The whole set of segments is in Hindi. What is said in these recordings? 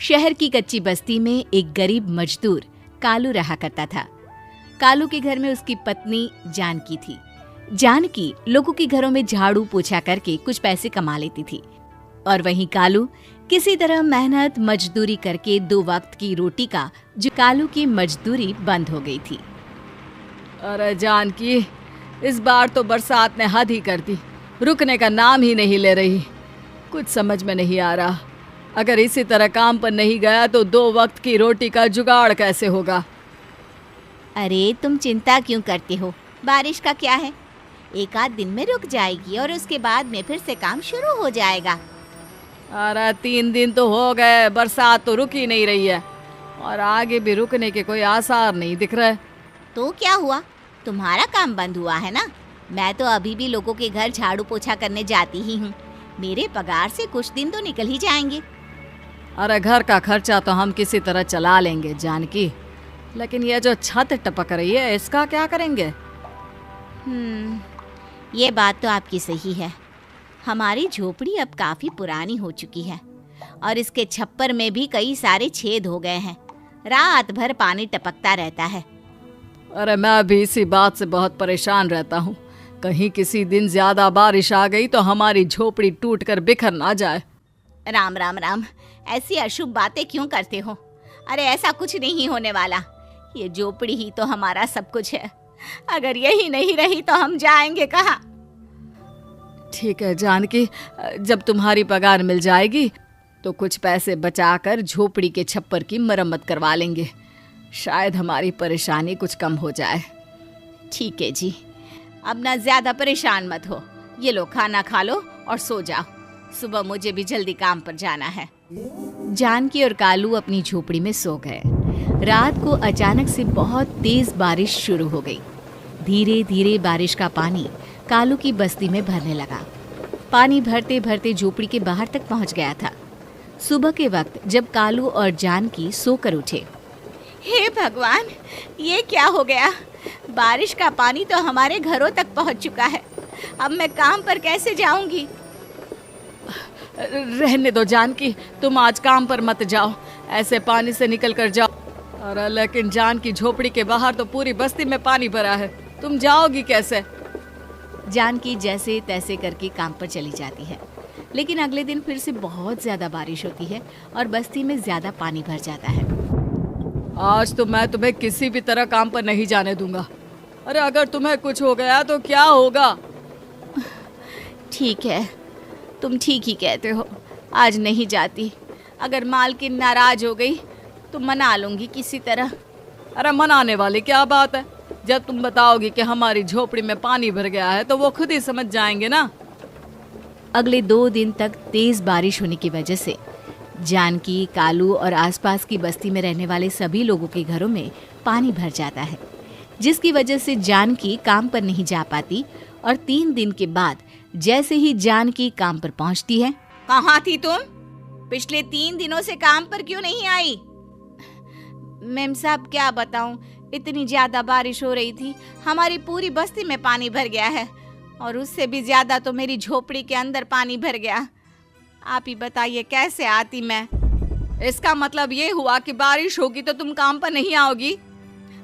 शहर की कच्ची बस्ती में एक गरीब मजदूर कालू रहा करता था। कालू के घर में उसकी पत्नी जानकी थी। जानकी लोगों के घरों में झाड़ू पोछा करके कुछ पैसे कमा लेती थी और वहीं कालू किसी तरह मेहनत मजदूरी करके 2 वक्त की रोटी का जो कालू की मजदूरी बंद हो गई थी। अरे जानकी, इस बार तो बरसात ने हद ही कर दी, रुकने का नाम ही नहीं ले रही। कुछ समझ में नहीं आ रहा, अगर इसी तरह काम पर नहीं गया तो 2 वक्त की रोटी का जुगाड़ कैसे होगा। अरे तुम चिंता क्यों करते हो, बारिश का क्या है, 1 आध दिन में रुक जाएगी और उसके बाद में फिर से काम शुरू हो जाएगा। अरे 3 दिन तो हो गए, बरसात तो रुक ही नहीं रही है और आगे भी रुकने के कोई आसार नहीं दिख रहे। तो क्या हुआ, तुम्हारा काम बंद हुआ है ना? मैं तो अभी भी लोगों के घर झाड़ू पोछा करने जाती ही हूँ। मेरे पगार से कुछ दिन तो निकल ही जाएंगे। अरे घर का खर्चा तो हम किसी तरह चला लेंगे जानकी, लेकिन ये जो छत टपक रही है इसका क्या करेंगे? ये बात तो आपकी सही है। हमारी झोपड़ी अब काफी पुरानी हो चुकी है और इसके छप्पर में भी कई सारे छेद हो गए हैं। रात भर पानी टपकता रहता है। अरे मैं भी इसी बात से बहुत परेशान रहता हूँ। कहीं किसी दिन ज्यादा बारिश आ गई तो हमारी झोपड़ी टूटकर बिखर ना जाए। राम राम राम, ऐसी अशुभ बातें क्यों करते हो? अरे ऐसा कुछ नहीं होने वाला। ये झोपड़ी ही तो हमारा सब कुछ है। अगर यही नहीं रही तो हम जाएंगे कहाँ? ठीक है जानकी, जब तुम्हारी पगार मिल जाएगी तो कुछ पैसे बचाकर झोपड़ी के छप्पर की मरम्मत करवा लेंगे। शायद हमारी परेशानी कुछ कम हो जाए। ठीक है जी, अब ना ज्यादा परेशान मत हो। ये लो खाना खा लो और सो जाओ, सुबह मुझे भी जल्दी काम पर जाना है। जानकी और कालू अपनी झोपड़ी में सो गए। रात को अचानक से बहुत तेज बारिश शुरू हो गई। धीरे धीरे बारिश का पानी कालू की बस्ती में भरने लगा। पानी भरते भरते झोपड़ी के बाहर तक पहुंच गया था। सुबह के वक्त जब कालू और जानकी सोकर उठे, हे भगवान, ये क्या हो गया? बारिश का पानी तो हमारे घरों तक पहुंच चुका है। अब मैं काम पर कैसे जाऊंगी? रहने दो जानकी, तुम आज काम पर मत जाओ, ऐसे पानी से निकल कर जाओ। अरे लेकिन जानकी, झोपड़ी के बाहर तो पूरी बस्ती में पानी भरा है, तुम जाओगी कैसे? जानकी जैसे तैसे करके काम पर चली जाती है, लेकिन अगले दिन फिर से बहुत ज्यादा बारिश होती है और बस्ती में ज्यादा पानी भर जाता है। आज तो मैं तुम्हें किसी भी तरह काम पर नहीं जाने दूंगा। अरे अगर तुम्हें कुछ हो गया तो क्या होगा? ठीक है, तुम ठीक ही कहते हो, आज नहीं जाती। अगर मालकिन नाराज हो गई तो मना लूंगी किसी तरह। अरे मनाने वाली क्या बात है, जब तुम बताओगी कि हमारी झोपड़ी में पानी भर गया है तो वो खुद ही समझ जाएंगे ना। अगले 2 दिन तक तेज बारिश होने की वजह से जानकी, कालू और आसपास की बस्ती में रहने वाले सभी लोगों के घरों में पानी भर जाता है, जिसकी वजह से जानकी काम पर नहीं जा पाती। और 3 दिन के बाद जैसे ही जानकी काम पर पहुंचती है, कहाँ थी तुम? पिछले 3 दिनों से काम पर क्यों नहीं आई? मेम साहब क्या बताऊं, इतनी ज्यादा बारिश हो रही थी, हमारी पूरी बस्ती में पानी भर गया है और उससे भी ज्यादा तो मेरी झोपड़ी के अंदर पानी भर गया। आप ही बताइए कैसे आती मैं? इसका मतलब ये हुआ कि बारिश होगी तो तुम काम पर नहीं आओगी?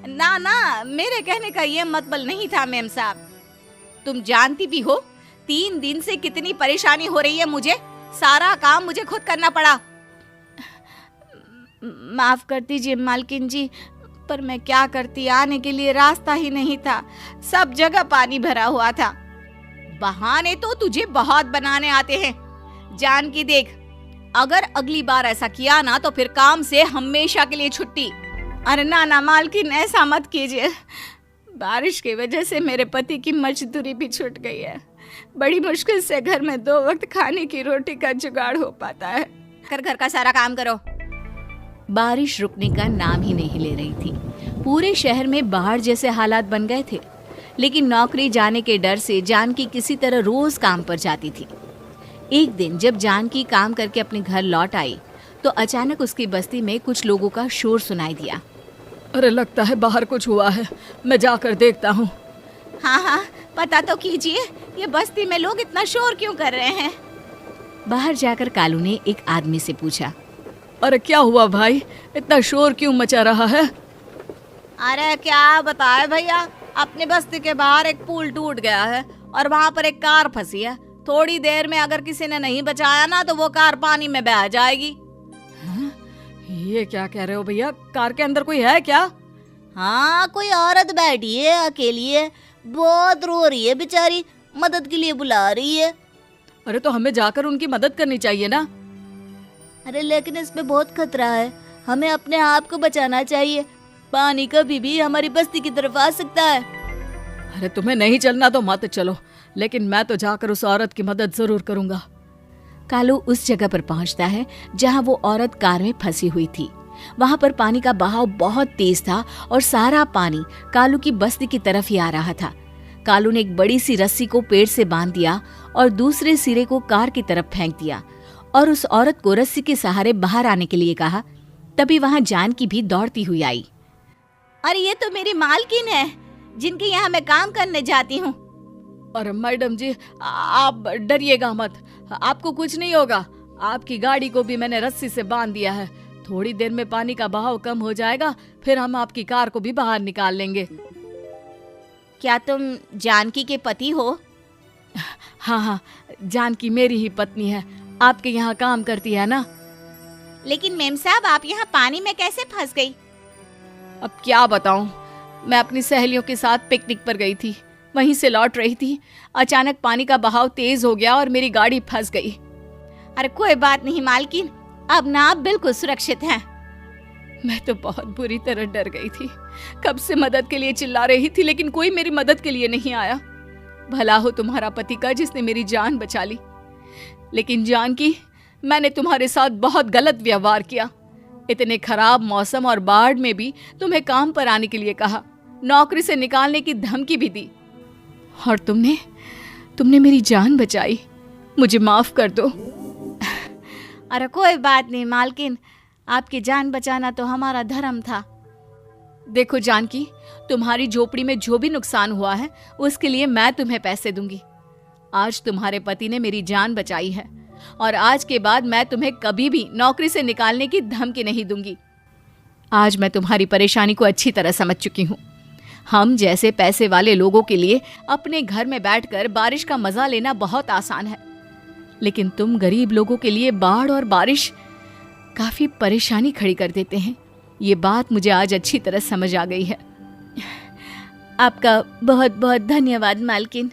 ना ना, मेरे कहने का ये मतलब नहीं था मेम साहब। तुम जानती भी हो 3 दिन से कितनी परेशानी हो रही है मुझे, सारा काम मुझे खुद करना पड़ा। माफ कर दीजिए मालकिन जी, पर मैं क्या करती, आने के लिए रास्ता ही नहीं था, सब जगह पानी भरा हुआ था। बहाने तो तुझे बहुत बनाने आते हैं। जानकी देख, अगर अगली बार ऐसा किया ना तो फिर काम से हमेशा के लिए छुट्टी। अरे ना ना मालकिन, ऐसा मत कीजिए। बारिश की वजह से मेरे पति की मजदूरी भी छूट गई है। बड़ी मुश्किल से घर में 2 वक्त खाने की रोटी का जुगाड़ हो पाता है। घर का सारा काम करो। बारिश रुकने का नाम ही नहीं ले रही थी। पूरे शहर में बाढ़ जैसे हालात बन गए थे, लेकिन नौकरी जाने के डर से जानकी किसी तरह रोज काम पर जाती थी। एक दिन जब जानकी काम करके अपने घर लौट आई तो अचानक उसकी बस्ती में कुछ लोगों का शोर सुनाई दिया। अरे लगता है बाहर कुछ हुआ है, मैं जाकर देखता हूँ। हाँ, पता तो कीजिए, ये बस्ती में लोग इतना शोर क्यों कर रहे हैं? बाहर जाकर कालू ने एक आदमी से पूछा। अरे क्या हुआ भाई, इतना शोर क्यों मचा रहा है? अरे क्या बताए भैया, अपनी बस्ती के बाहर एक पुल टूट गया है और वहाँ पर एक कार फंसी है। थोड़ी देर में अगर किसी ने नहीं बचाया ना तो वो कार पानी में बह जाएगी। हाँ? ये क्या कह रहे हो भैया, कार के अंदर कोई है क्या? हाँ, कोई औरत बैठी है, अकेली है, बहुत रो रही है बेचारी, मदद के लिए बुला रही है। अरे तो हमें जाकर उनकी मदद करनी चाहिए ना। अरे लेकिन इसमें बहुत खतरा है, हमें अपने आप को बचाना चाहिए। पानी कभी भी हमारी बस्ती की तरफ आ सकता है। अरे तुम्हें नहीं चलना तो मत चलो, लेकिन मैं तो जाकर उस औरत की मदद जरूर करूंगा। कालू उस जगह पर पहुंचता है जहां वो औरत कार में फंसी हुई थी। वहां पर पानी का बहाव बहुत तेज था और सारा पानी कालू की बस्ती की तरफ ही आ रहा था। कालू ने एक बड़ी सी रस्सी को पेड़ से बांध दिया और दूसरे सिरे को कार की तरफ फेंक दिया और उस औरत को रस्सी के सहारे बाहर आने के लिए कहा। तभी वहां जानकी भी दौड़ती हुई आई। अरे ये तो मेरी मालकिन है जिनके यहाँ मैं काम करने जाती हूँ। अरे मैडम जी, आप डरिएगा मत, आपको कुछ नहीं होगा। आपकी गाड़ी को भी मैंने रस्सी से बांध दिया है। थोड़ी देर में पानी का बहाव कम हो जाएगा, फिर हम आपकी कार को भी बाहर निकाल लेंगे। क्या तुम जानकी के पति हो? हाँ हाँ, जानकी मेरी ही पत्नी है, आपके यहाँ काम करती है ना। लेकिन मेम साहब, आप यहाँ पानी में कैसे फंस गई? अब क्या बताऊं, मैं अपनी सहेलियों के साथ पिकनिक पर गई थी, वहीं से लौट रही थी। अचानक पानी का बहाव तेज हो गया और मेरी गाड़ी फंस गई। अरे कोई बात नहीं मालकिन, अब ना आप बिल्कुल सुरक्षित हैं। मैं तो बहुत बुरी तरह डर गई थी, कब से मदद के लिए चिल्ला रही थी, लेकिन कोई मेरी मदद के लिए नहीं आया। भला हो तुम्हारा पति का जिसने मेरी जान बचा ली। लेकिन जानकी, मैंने तुम्हारे साथ बहुत गलत व्यवहार किया। इतने खराब मौसम और बाढ़ में भी तुम्हें काम पर आने के लिए कहा, नौकरी से निकालने की धमकी भी दी, और तुमने मेरी जान बचाई। मुझे माफ कर दो। अरे कोई बात नहीं मालकिन, आपकी जान बचाना तो हमारा धर्म था। देखो जानकी, तुम्हारी झोपड़ी में जो भी नुकसान हुआ है उसके लिए मैं तुम्हें पैसे दूंगी। आज तुम्हारे पति ने मेरी जान बचाई है और आज के बाद मैं तुम्हें कभी भी नौकरी से निकालने की धमकी नहीं दूंगी। आज मैं तुम्हारी परेशानी को अच्छी तरह समझ चुकी हूँ। हम जैसे पैसे वाले लोगों के लिए अपने घर में बैठकर बारिश का मजा लेना बहुत आसान है, लेकिन तुम गरीब लोगों के लिए बाढ़ और बारिश काफी परेशानी खड़ी कर देते हैं। ये बात मुझे आज अच्छी तरह समझ आ गई है। आपका बहुत बहुत धन्यवाद मालकिन।